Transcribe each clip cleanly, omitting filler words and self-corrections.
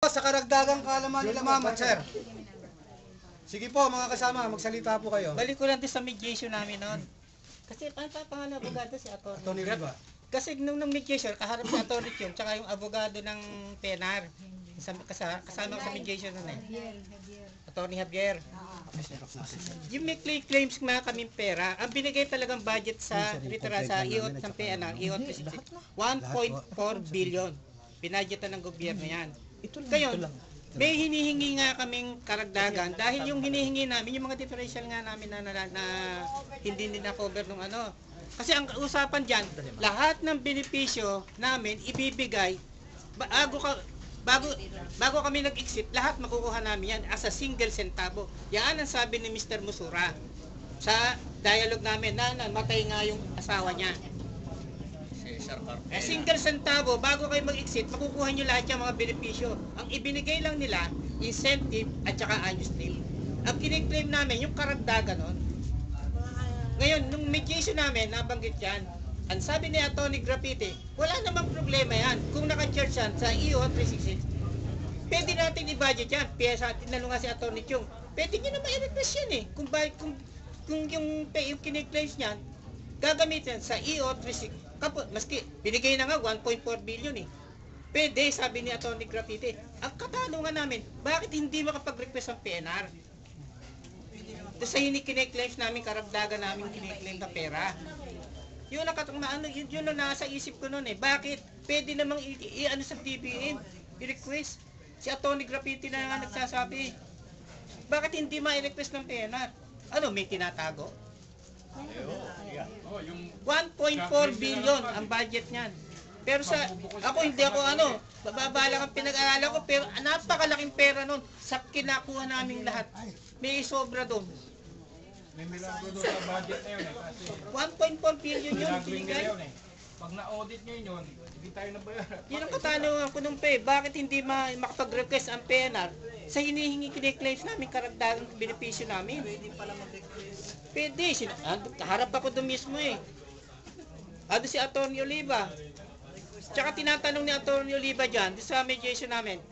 Sa karagdagang kaalaman nila mama, sir. Sige po mga kasama, magsalita po kayo. Balik ko lang din sa mediation namin noon. Kasi pangalan abogado si Atty. Tony Riva. Kasi nung mediation, kaharap si Atty. Yung tsaka yung abogado ng PNR. Kasama ko sa mediation noon eh. Atty. Javier. Yung may claims nga kaming pera, ang binigay talagang budget sa literal sa IOT ng PNR, IOT 1.4 billion. Binadgetan ng gobyerno yan. Ngayon, may hinihingi nga kaming karagdagan dahil yung hinihingi namin, yung mga differential nga namin na hindi na-cover nung ano. Kasi ang usapan dyan, lahat ng benepisyo namin ibibigay bago kami nag-exit, lahat makukuha namin yan as a single centavo. Yan ang sabi ni Mr. Musura sa dialogue namin na matay nga yung asawa niya. Single centavo, bago kayo mag-exit, makukuha nyo lahat yung mga benepisyo. Ang ibinigay lang nila, incentive at saka annual leave. Ang kiniklaim namin, yung karagdagan nun. Ngayon, nung mediation namin, nabanggit yan, ang sabi ni Atty. Graffiti, wala namang problema yan. Kung naka-charge yan sa EO 366, pwede natin i-budget yan. Piyesa, tinanong nga si Atty. Chung, pwede nyo na ma-request yan eh. Kung yung kiniklaim niyan, gagamitin sa EO 366, maski binigay na nga 1.4 billion eh. Pwede, sabi ni Atty. Graffiti. Ang katanungan namin, bakit hindi makapag-request ang PNR? Sa kiniklaim namin, karagdagan namin kiniklaim na pera. Yun ang nasa isip ko noon eh. Bakit? Pwede namang i-ano sa TBM, i-request. Si Atty. Graffiti na nga nagsasabi. Bakit hindi ma-request ng PNR? Ano, may tinatago? 1.4 billion ang budget niyan. Pero hindi ako bababa lang ang pinag-aralan ko, pero napakalaking pera nun sa kinakuha naming lahat. May sobra doon. May milagro doon sa budget na yun eh. Kasi 1.4 billion yun binigay. Pag na-audit nyo yun, hindi tayo nabayaran. Yun ang katanungan ko nung bakit hindi makapag-request ang PNR sa hinihingi kiniklaim namin karagdagang benepisyo namin? Pwede pala mag-request. Pwede. Harap ako doon mismo eh. Ado si Atty. Oliva. Tsaka tinatanong ni Atty. Oliva dyan, sa mediation namin,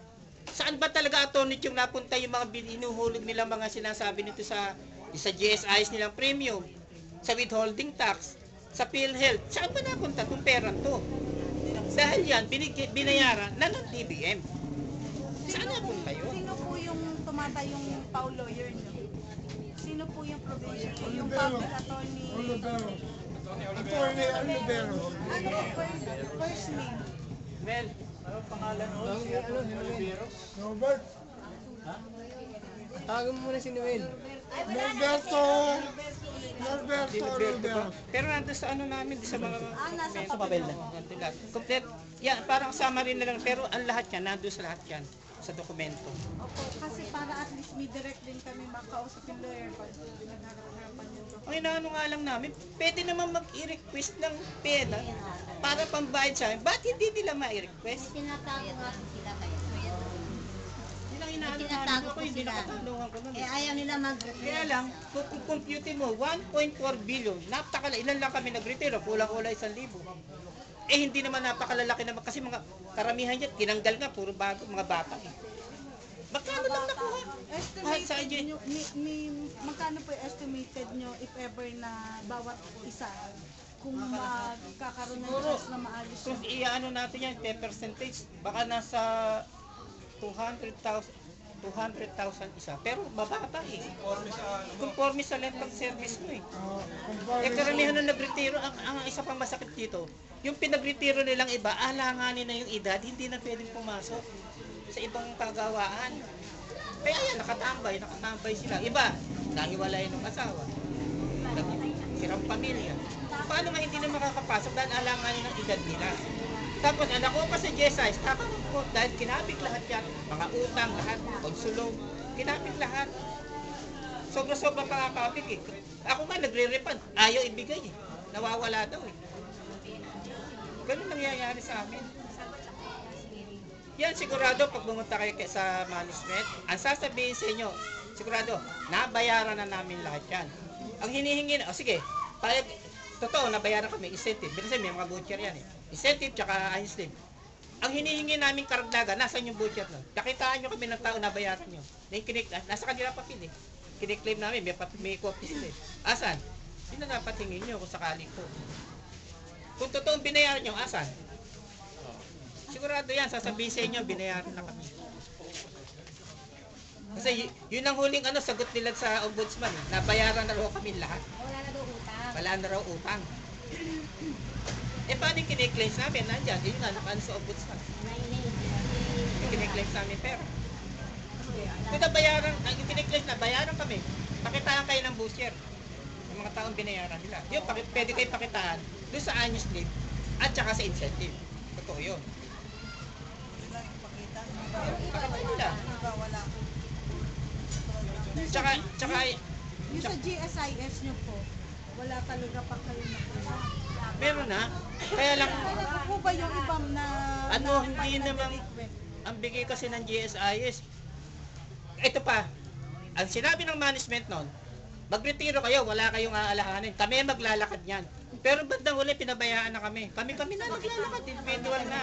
saan ba talaga Atty. yung napunta yung mga hinuhulog nilang mga sinasabi nito sa GSIs nilang premium, sa withholding tax, sa PhilHealth? Saan ba napunta itong pera to? Dahil yan, binayaran na ng TBM. Saan napunta yun? Sino po yung tumata yung Pau lawyer nyo? Sino po yung provincial? Yung public attorney? Attorney Olivero. Ano po first name? Well, Ano pangalan mo? Si Olivero? Robert. tawagin mo muna si Noel. Norberto Olivero. Pero nandun sa namin, sa mga Nasa sa papel na. Nandun lahat. Complete. Yan, parang summary na lang. Pero ang lahat yan, nandun sa lahat yan. Sa dokumento. Opo, kasi para at least may direct din kami makausap yung lawyer pag nagkakarapan yung Ang inaano nga lang namin, pwede naman mag-i-request ng pera para pambayad sa amin. Ba't hindi nila ma-i-request? Tinatago nga po sila kaya. Yun ang inaano namin Tinatago ako, po hindi sila. nakatanungan ko nun. Eh ayaw nila Kaya lang, kung compute mo, 1.4 billion, ilan lang kami nag-retiro, kulang-kulang 1,000. Eh hindi naman napakalalaki naman kasi mga karamihan yan, tinanggal nga, puro bago, mga bata eh. Magkano lang nakuha? estimated nyo, magkano po yung estimated nyo if ever na bawat isa kung magkakaroon ng chance na maalis Kung iaano natin yan, 10%, baka nasa 200,000 isa. Pero mababa eh. Conforme sa length of service mo eh. Eh karamihan na nagretiro, ang isa pang masakit dito, yung pinagretiro nilang iba, alanganin na yung edad, hindi na pwedeng pumasok sa ibang pagawaan. Kaya yan, nakatambay sila. Iba, nahiwalay ng asawa. Sirang pamilya. Paano nga hindi na makakapasok dahil alanganin ng edad nila? Tapos anak ko pa sa GSIs, ko dahil kinapik lahat yan. Mga utang, lahat, pagsulong, kinapik lahat. Sobra-sobra pangakapik eh. Ako nga nagre-refund, ayaw ibigay eh. Nawawala daw eh. Ganun nangyayari sa amin. Yan sigurado pag pumunta kayo sa management, ang sasabihin sa inyo, sigurado, nabayaran na namin lahat yan. Ang hinihingi na, sige, totoo, nabayaran kami, incentive. Kasi may mga voucher yan eh. Incentive tsaka ayos din. Ang hinihingi namin karagdagan, nasaan yung budget nun? Kakitaan nyo kami ng tao na bayaran nyo. Nasa kanila papel eh. Kiniklaim namin, may copies eh. Asan? Yun na dapat hingin nyo kung sakali po. Kung totoong binayaran nyo, asan? Sigurado yan, sasabihin sa inyo, binayaran na kami. Kasi yun ang huling sagot nila sa ombudsman. Nabayaran na raw kami lahat. Wala na daw utang. Wala na raw utang. Eh paano yung kiniklaim namin? Nandyan, yun nga, nakaan sa ombudsman. Yung kiniklaim sa amin pera. Kung nabayaran, yung kiniklaim na bayaran kami, pakitaan kayo ng busyer. Yung mga taong binayaran nila. Yun, pwede kayo pakitaan doon sa annual leave at saka sa incentive. Totoo yun. Pakita nila. Tsaka, Yung sa GSIS nyo po, wala talaga pa kayo nakuha. meron na. Kaya lang, Ano po ba yung ibang na... hindi namang, ang bigay kasi ng GSIS, ito pa, ang sinabi ng management nun, magretiro kayo, wala kayong aalahanin. Kami maglalakad niyan. Pero bandang huli, pinabayaan na kami. Kami na naglalakad, individual na.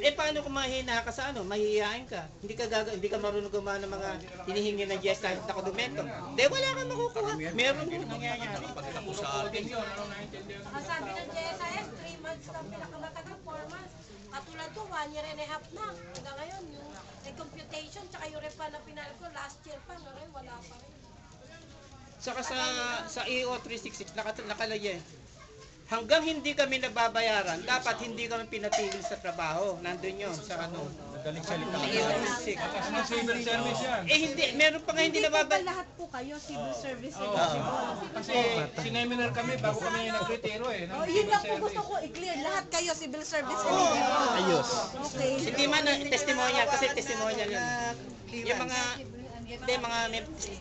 Eh paano kung mahina ka sa mahihiyain ka? Hindi ka marunong gumawa ng mga hinihingi ng GSIS na dokumento. Di wala kang makukuha. Meron yung nangyayari. Ang sabi ng GSIS, 3 months lang pinakamatagal, 4 months. Katulad to, 1 year and a half na. Hanggang ngayon, yung computation, tsaka yung repa na pinalo ko, last year pa, ngayon wala pa rin. Saka sa EO 366 nakalagay. Hanggang hindi kami nababayaran, dapat hindi kami pinatigil sa trabaho. Nandun yun sa Madaling salita. EO 366. Kasi ng civil service yan. Eh hindi, meron pa nga hindi Hindi po ba nababayaran. lahat po kayo, civil service Oo. eligible? Kasi sineminar kami bago kami nagretiro eh. ng Oh, yun civil lang po service. gusto ko i-clear. Lahat kayo civil service eligible. Ayos. Okay. Hindi man testimonial kasi testimonial yun. Yung mga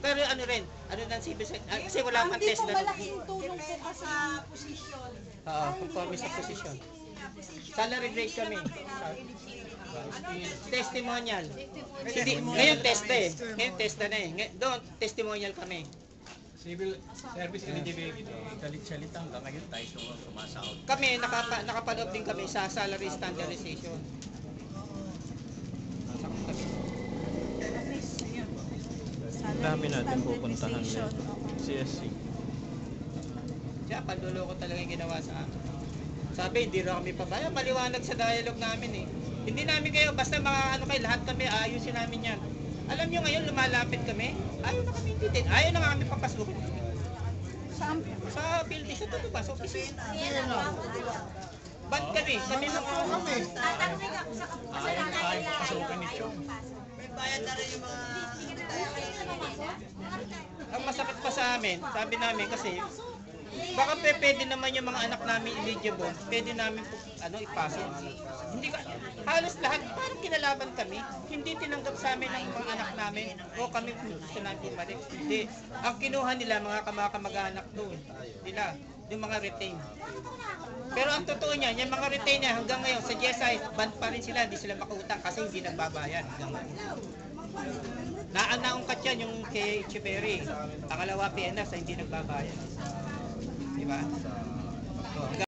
pero rin, ng civil kasi wala pang Hindi test po na. malaking tulong po kasi. Oo, conforme sa position. Salary grade kami. Testimonial. Hindi, ngayon test eh. Ngayon test na eh. Doon, testimonial kami. Civil service eligibility. Salit-salit hanggang ngayon tayo sumasahod. Kami, nakapanood din kami sa salary standardization. Dami natin pupuntahan Standardization. ngayon. CSC. Siya, panluloko talaga yung ginawa sa amin. Sabi, hindi rin kami pabaya. Maliwanag sa dialogue namin eh. Hindi namin kayo, basta mga kayo, lahat kami, ayusin namin yan. Alam nyo ngayon, lumalapit kami. Ayaw na kami intindihin. Ayaw na nga kami papasukin. Saan? Sa building, sa tutupa, sa opisina. Bad kami. Kami lang po kami. Tatanungin ako sa Ayaw tayo papasukin ni Chong. Ang masakit pa sa amin, sabi namin kasi, baka pwede naman yung mga anak namin eligible, pwede namin ipasok. Hindi ka, halos lahat, parang kinalaban kami. Hindi tinanggap sa amin ng mga anak namin, o kami gusto namin balik. Hindi. Ang kinuha nila, mga kamag-anak doon, nila, yung mga retain. Pero ang totoo niyan, yung mga retain niya hanggang ngayon, sa GSI, ban pa rin sila, hindi sila makautang kasi hindi nagbabayad hanggang ngayon. Naungkat yan yung kay Echeverry. Pangalawa PNF sa hindi nagbabayad. Diba?